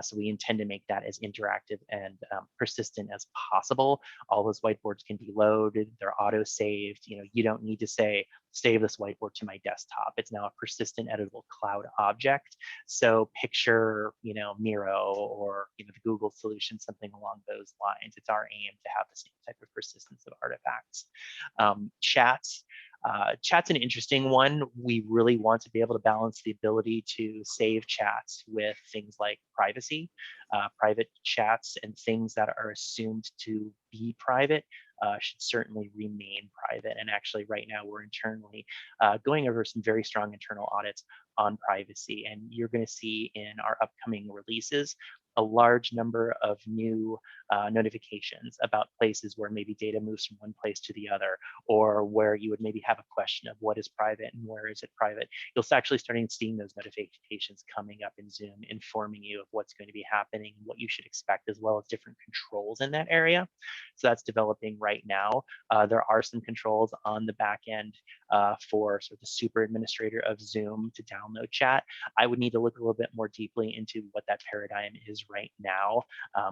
So we intend to make that as interactive and persistent as possible. All those whiteboards can be loaded, they're auto-saved. You don't need to say, save this whiteboard to my desktop. It's now a persistent editable cloud object. So picture, Miro or the Google solution, something along those lines. It's our aim to have the same type of persistence of artifacts. Chats. Chat's an interesting one. We really want to be able to balance the ability to save chats with things like privacy. Private chats and things that are assumed to be private should certainly remain private. And actually right now we're internally going over some very strong internal audits on privacy. And you're going to see in our upcoming releases a large number of new notifications about places where maybe data moves from one place to the other, or where you would maybe have a question of what is private and where is it private. You'll actually start seeing those notifications coming up in Zoom, informing you of what's going to be happening, what you should expect, as well as different controls in that area. So that's developing right now. There are some controls on the back end for sort of the super administrator of Zoom to download chat. I would need to look a little bit more deeply into what that paradigm is right now,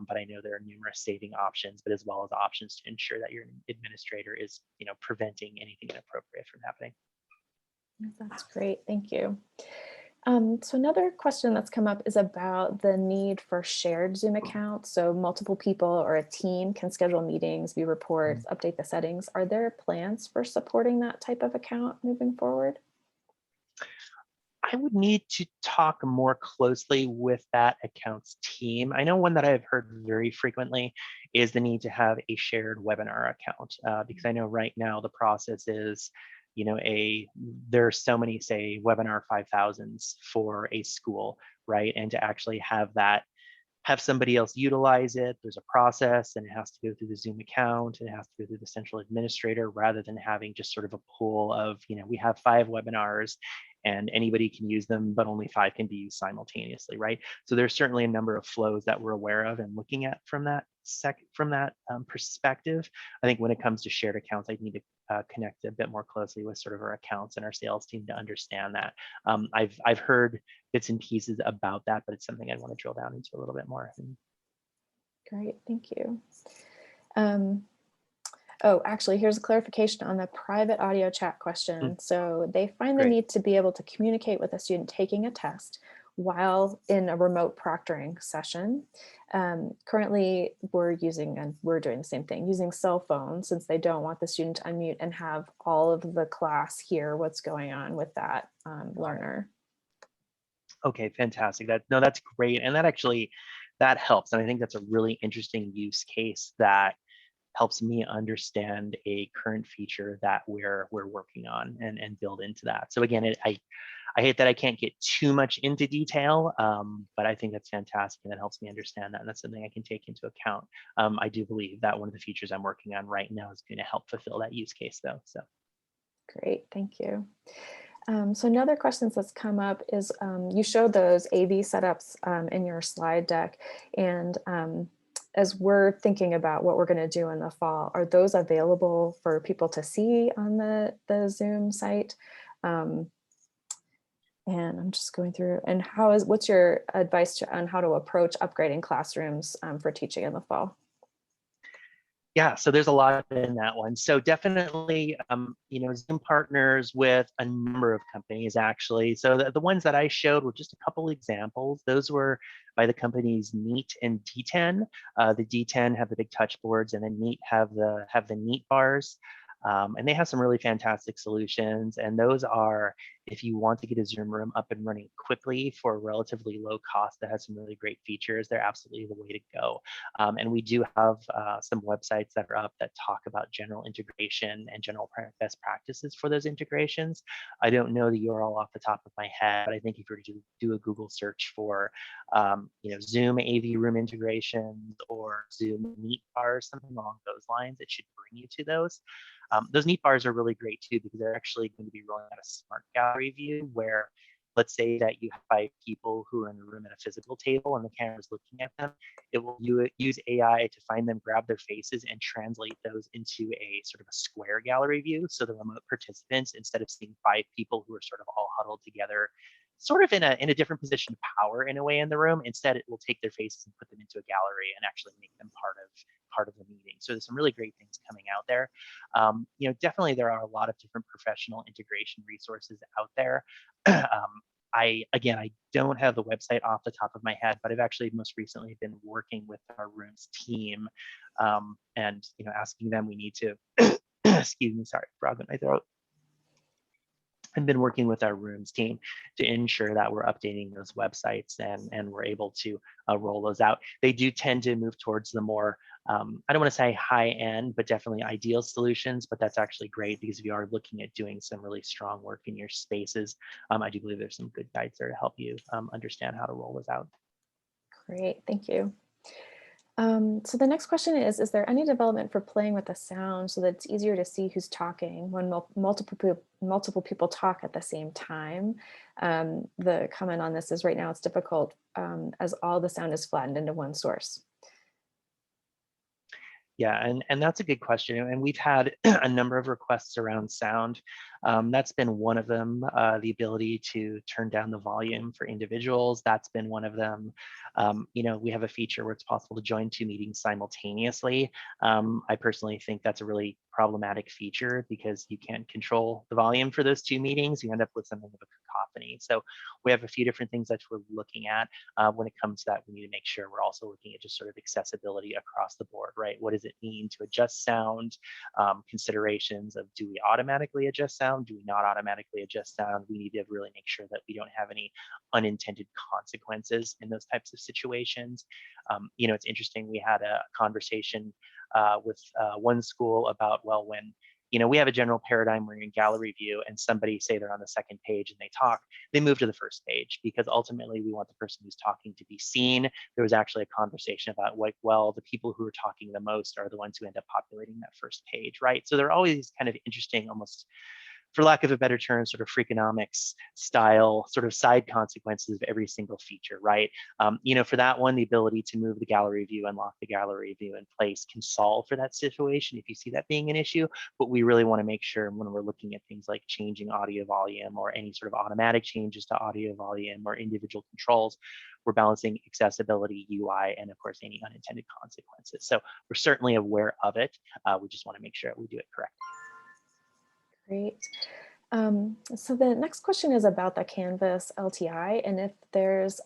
but I know there are numerous saving options, but as well as options to ensure that your administrator is, preventing anything inappropriate from happening. That's great, thank you. So another question that's come up is about the need for shared Zoom accounts. So multiple people or a team can schedule meetings, view reports, update the settings. Are there plans for supporting that type of account moving forward? I would need to talk more closely with that accounts team. I know one that I've heard very frequently is the need to have a shared webinar account, because I know right now the process is, there are so many, say, webinar 5000s for a school, right? And to actually have somebody else utilize it. There's a process, and it has to go through the Zoom account, and it has to go through the central administrator, rather than having just sort of a pool of, we have 5 webinars and anybody can use them, but only 5 can be used simultaneously, right? So there's certainly a number of flows that we're aware of and looking at from that perspective. I think when it comes to shared accounts, I need to connect a bit more closely with sort of our accounts and our sales team to understand that. I've heard bits and pieces about that, but it's something I want to drill down into a little bit more. Great, thank you. Oh, actually, here's a clarification on the private audio chat question. So they find the Great. need to be able to communicate with a student taking a test while in a remote proctoring session. Currently, we're doing the same thing, using cell phones, since they don't want the student to unmute and have all of the class hear what's going on with that learner. Okay, fantastic. That's great. And that helps. And I think that's a really interesting use case that helps me understand a current feature that we're working on and build into that. So again, I hate that I can't get too much into detail, but I think that's fantastic, and that helps me understand that, and that's something I can take into account. I do believe that one of the features I'm working on right now is going to help fulfill that use case, though. So great, thank you. So another question that's come up is you showed those AV setups in your slide deck, and as we're thinking about what we're going to do in the fall, are those available for people to see on the Zoom site? And I'm just going through, and what's your advice on how to approach upgrading classrooms for teaching in the fall? yeah, so there's a lot in that one. So definitely, Zoom partners with a number of companies, actually. So the ones that I showed were just a couple examples. Those were by the companies Neat and D10. The D10 have the big touch boards, and then Neat have the Neat bars. And they have some really fantastic solutions. And those are, if you want to get a Zoom room up and running quickly for a relatively low cost that has some really great features, they're absolutely the way to go. And we do have some websites that are up that talk about general integration and general best practices for those integrations. I don't know the URL off the top of my head, but I think if you were to do a Google search for, Zoom AV room integrations or Zoom Neat bars, something along those lines, it should bring you to those. Those Neat bars are really great too, because they're actually going to be rolling out a smart gallery view where, let's say that you have 5 people who are in the room at a physical table and the camera's looking at them. It will use AI to find them, grab their faces, and translate those into a sort of a square gallery view. So the remote participants, instead of seeing 5 people who are sort of all huddled together, sort of in a different position of power in a way in the room, instead it will take their faces and put them into a gallery and actually make them part of the meeting. So there's some really great things coming out there. Definitely there are a lot of different professional integration resources out there. I don't have the website off the top of my head, but I've actually most recently been working with our rooms team, and asking them. We need to excuse me, sorry, frog in my throat. I've been working with our rooms team to ensure that we're updating those websites and we're able to roll those out. They do tend to move towards the more, I don't want to say high end, but definitely ideal solutions. But that's actually great, because if you are looking at doing some really strong work in your spaces, I do believe there's some good guides there to help you understand how to roll those out. Great, thank you. So the next question is there any development for playing with the sound so that it's easier to see who's talking when multiple people talk at the same time? The comment on this is right now it's difficult as all the sound is flattened into one source. Yeah, and that's a good question. And we've had a number of requests around sound. That's been one of them. The ability to turn down the volume for individuals, that's been one of them. We have a feature where it's possible to join 2 meetings simultaneously. I personally think that's a really problematic feature, because you can't control the volume for those 2 meetings. You end up with something of a cacophony. So we have a few different things that we're looking at. When it comes to that, we need to make sure we're also looking at just sort of accessibility across the board, right? What does it mean to adjust sound? Considerations of, do we automatically adjust sound sound? Do we not automatically adjust sound? We need to really make sure that we don't have any unintended consequences in those types of situations. It's interesting. We had a conversation with one school about, well, when we have a general paradigm where you're in gallery view and somebody, say they're on the second page and they talk, they move to the first page because ultimately we want the person who's talking to be seen. There was actually a conversation about like, well, the people who are talking the most are the ones who end up populating that first page, right? So there are always kind of interesting, almost, for lack of a better term, sort of Freakonomics style sort of side consequences of every single feature, right? For that one, the ability to move the gallery view and lock the gallery view in place can solve for that situation if you see that being an issue. But we really want to make sure when we're looking at things like changing audio volume or any sort of automatic changes to audio volume or individual controls, we're balancing accessibility, UI, and of course, any unintended consequences. So we're certainly aware of it. We just want to make sure we do it correctly. Great. So the next question is about the Canvas LTI, and if there's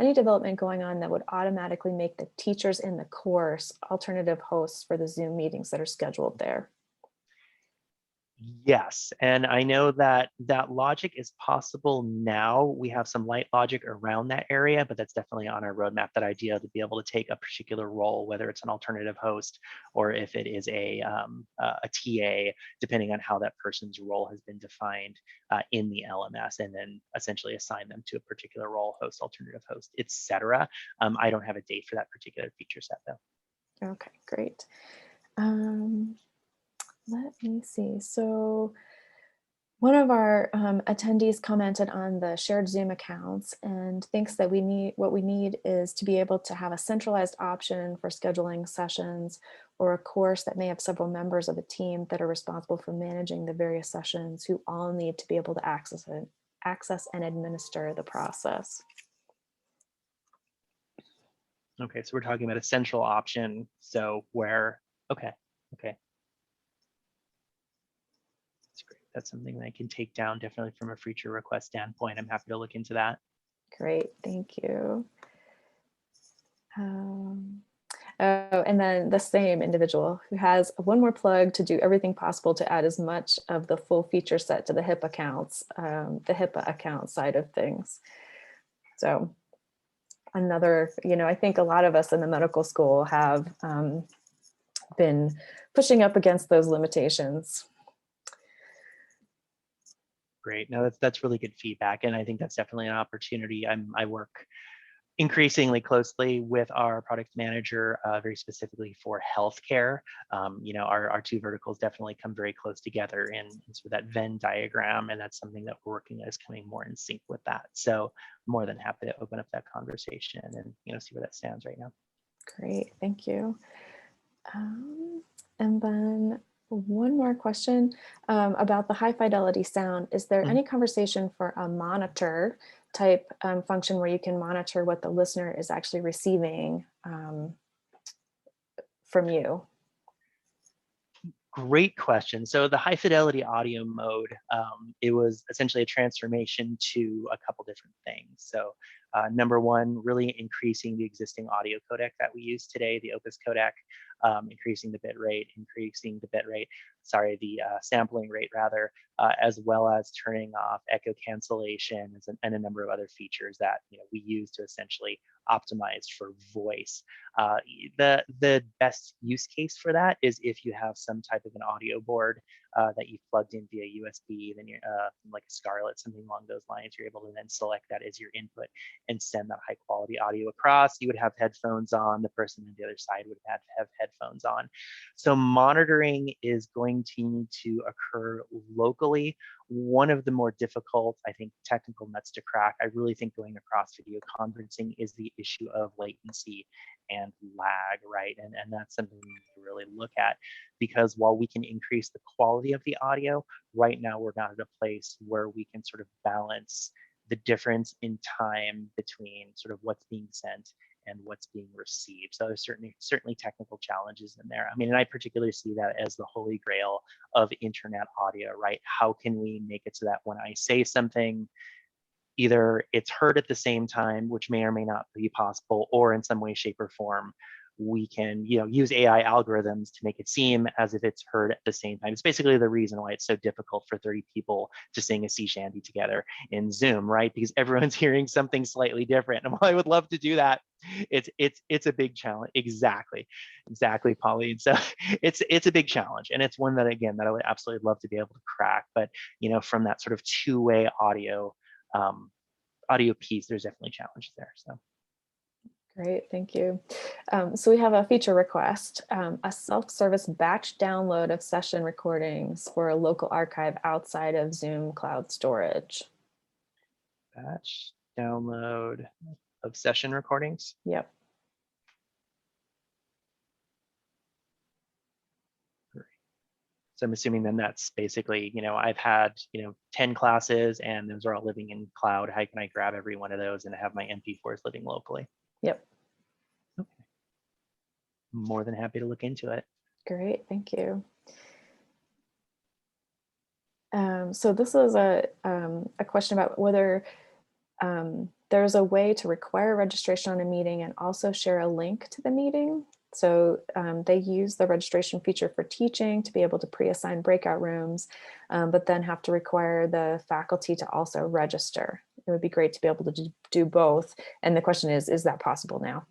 any development going on that would automatically make the teachers in the course alternative hosts for the Zoom meetings that are scheduled there. Yes, and I know that that logic is possible now. We have some light logic around that area, but that's definitely on our roadmap, that idea to be able to take a particular role, whether it's an alternative host or if it is a TA, depending on how that person's role has been defined in the LMS, and then essentially assign them to a particular role, host, alternative host, etc. I don't have a date for that particular feature set though. Okay, great. Let me see. So one of our attendees commented on the shared Zoom accounts and thinks that what we need is to be able to have a centralized option for scheduling sessions or a course that may have several members of a team that are responsible for managing the various sessions who all need to be able to access and administer the process. Okay, so we're talking about a central option. So where, okay. That's something that I can take down definitely from a feature request standpoint. I'm happy to look into that. Great, thank you. And then the same individual who has one more plug to do everything possible to add as much of the full feature set to the HIPAA accounts, the HIPAA account side of things. So another, I think a lot of us in the medical school have been pushing up against those limitations. Great. No, that's really good feedback, and I think that's definitely an opportunity. I work increasingly closely with our product manager, very specifically for healthcare. Our two verticals definitely come very close together in sort of that Venn diagram, and that's something that we're working at is coming more in sync with that. So more than happy to open up that conversation and see where that stands right now. Great, thank you. And then one more question about the high fidelity sound. Is there any conversation for a monitor type function where you can monitor what the listener is actually receiving from you? Great question. So the high fidelity audio mode, it was essentially a transformation to a couple different things. So number one, really increasing the existing audio codec that we use today, the Opus codec, increasing the sampling rate rather, as well as turning off echo cancellation and a number of other features that we use to essentially optimize for voice. The best use case for that is if you have some type of an audio board that you've plugged in via USB, then you're like a Scarlett, something along those lines, you're able to then select that as your input and send that high quality audio across. You would have headphones on, the person on the other side would have headphones on. So monitoring is going to need to occur locally. One of the more difficult, I think, technical nuts to crack, I really think going across video conferencing, is the issue of latency and lag, right? And that's something we need to really look at, because while we can increase the quality of the audio, right now we're not at a place where we can sort of balance the difference in time between sort of what's being sent and what's being received. So there's certainly technical challenges in there. I mean, and I particularly see that as the holy grail of internet audio, right? How can we make it so that when I say something, either it's heard at the same time, which may or may not be possible, or in some way, shape, or form, we can, use AI algorithms to make it seem as if it's heard at the same time. It's basically the reason why it's so difficult for 30 people to sing a sea shanty together in Zoom, right? Because everyone's hearing something slightly different. And while I would love to do that, it's a big challenge. Exactly, Pauline. So it's a big challenge, and it's one that, again, that I would absolutely love to be able to crack. But from that sort of two-way audio piece, there's definitely challenges there. So. Great, thank you. So we have a feature request, a self-service batch download of session recordings for a local archive outside of Zoom cloud storage. Batch download of session recordings? Yep. Great. So I'm assuming then that's basically, I've had, 10 classes and those are all living in cloud. How can I grab every one of those and have my MP4s living locally? Yep. Okay. More than happy to look into it. Great, thank you. So this is a question about whether there's a way to require registration on a meeting and also share a link to the meeting. So they use the registration feature for teaching to be able to pre-assign breakout rooms, but then have to require the faculty to also register. It would be great to be able to do both. And the question is that possible now?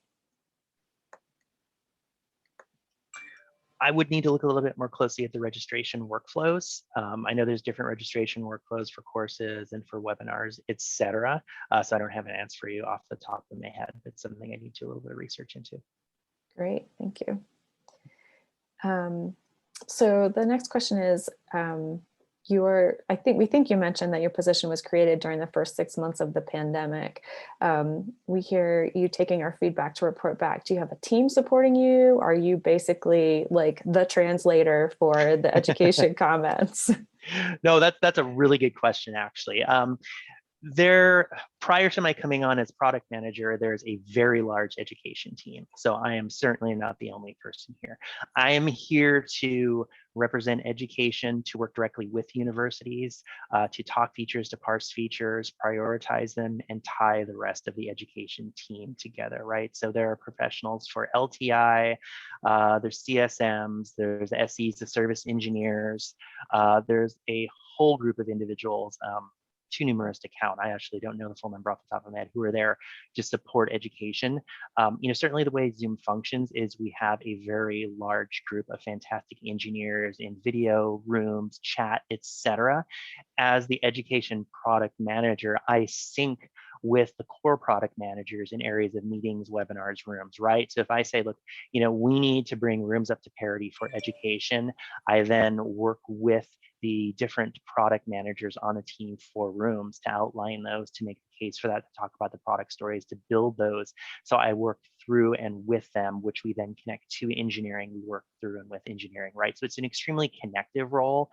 I would need to look a little bit more closely at the registration workflows. I know there's different registration workflows for courses and for webinars, etc. So I don't have an answer for you off the top of my head. It's something I need to do a little bit of research into. Great, thank you. So the next question is, we think you mentioned that your position was created during the first 6 months of the pandemic. We hear you taking our feedback to report back. Do you have a team supporting you? Are you basically like the translator for the education comments? No, that's a really good question, actually. Prior to my coming on as product manager, there's a very large education team. So I am certainly not the only person here. I am here to represent education, to work directly with universities, to talk features, to parse features, prioritize them, and tie the rest of the education team together, right? So there are professionals for LTI, there's CSMs, there's SEs, the service engineers, there's a whole group of individuals, too numerous to count. I actually don't know the full number off the top of my head who are there to support education. Certainly the way Zoom functions is we have a very large group of fantastic engineers in video rooms, chat, etc. As the education product manager, I sync with the core product managers in areas of meetings, webinars, rooms, right? So if I say, look, we need to bring rooms up to parity for education, I then work with the different product managers on the team for rooms to outline those, to make the case for that, to talk about the product stories, to build those. So I work through and with them, which we then connect to engineering. We work through and with engineering, right? So it's an extremely connective role.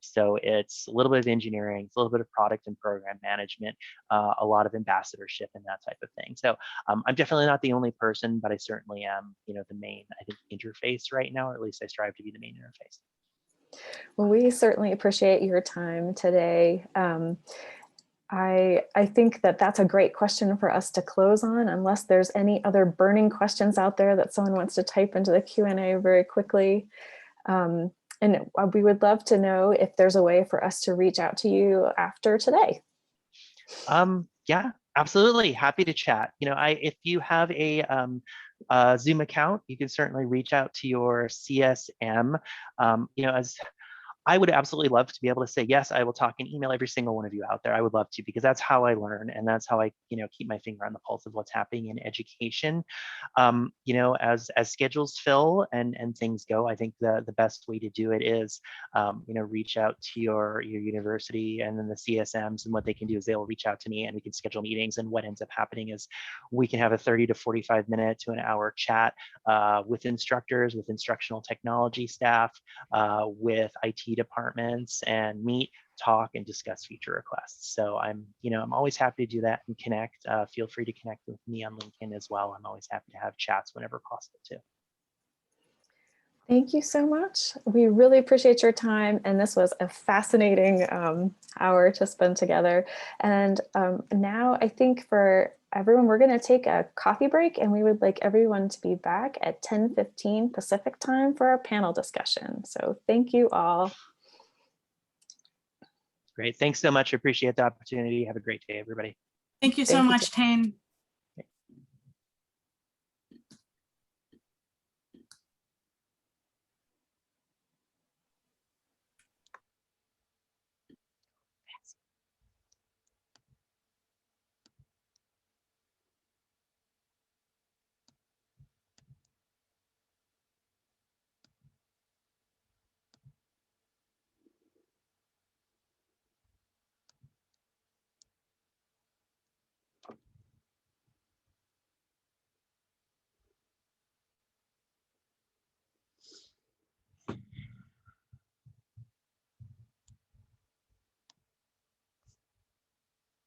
So it's a little bit of engineering, it's a little bit of product and program management, a lot of ambassadorship and that type of thing. So I'm definitely not the only person, but I certainly am, the main, I think, interface right now, or at least I strive to be the main interface. Well, we certainly appreciate your time today. I think that that's a great question for us to close on, unless there's any other burning questions out there that someone wants to type into the Q&A very quickly. And we would love to know if there's a way for us to reach out to you after today. Yeah, absolutely. Happy to chat. If you have a Zoom account, you can certainly reach out to your CSM. As I would absolutely love to be able to say, yes, I will talk and email every single one of you out there. I would love to, because that's how I learn, and that's how I, keep my finger on the pulse of what's happening in education. As schedules fill and things go, I think the best way to do it is, reach out to your university, and then the CSMs, and what they can do is they'll reach out to me and we can schedule meetings. And what ends up happening is we can have a 30 to 45 minute to an hour chat with instructors, with instructional technology staff, with IT departments, and meet, talk, and discuss feature requests. So I'm always happy to do that and connect. Feel free to connect with me on LinkedIn as well. I'm always happy to have chats whenever possible too. Thank you so much. We really appreciate your time. And this was a fascinating hour to spend together. And now I think for everyone, we're going to take a coffee break, and we would like everyone to be back at 10:15 Pacific time for our panel discussion. So thank you all. Great. Thanks so much. Appreciate the opportunity. Have a great day, everybody. Thank you so Thank you. much, Tane.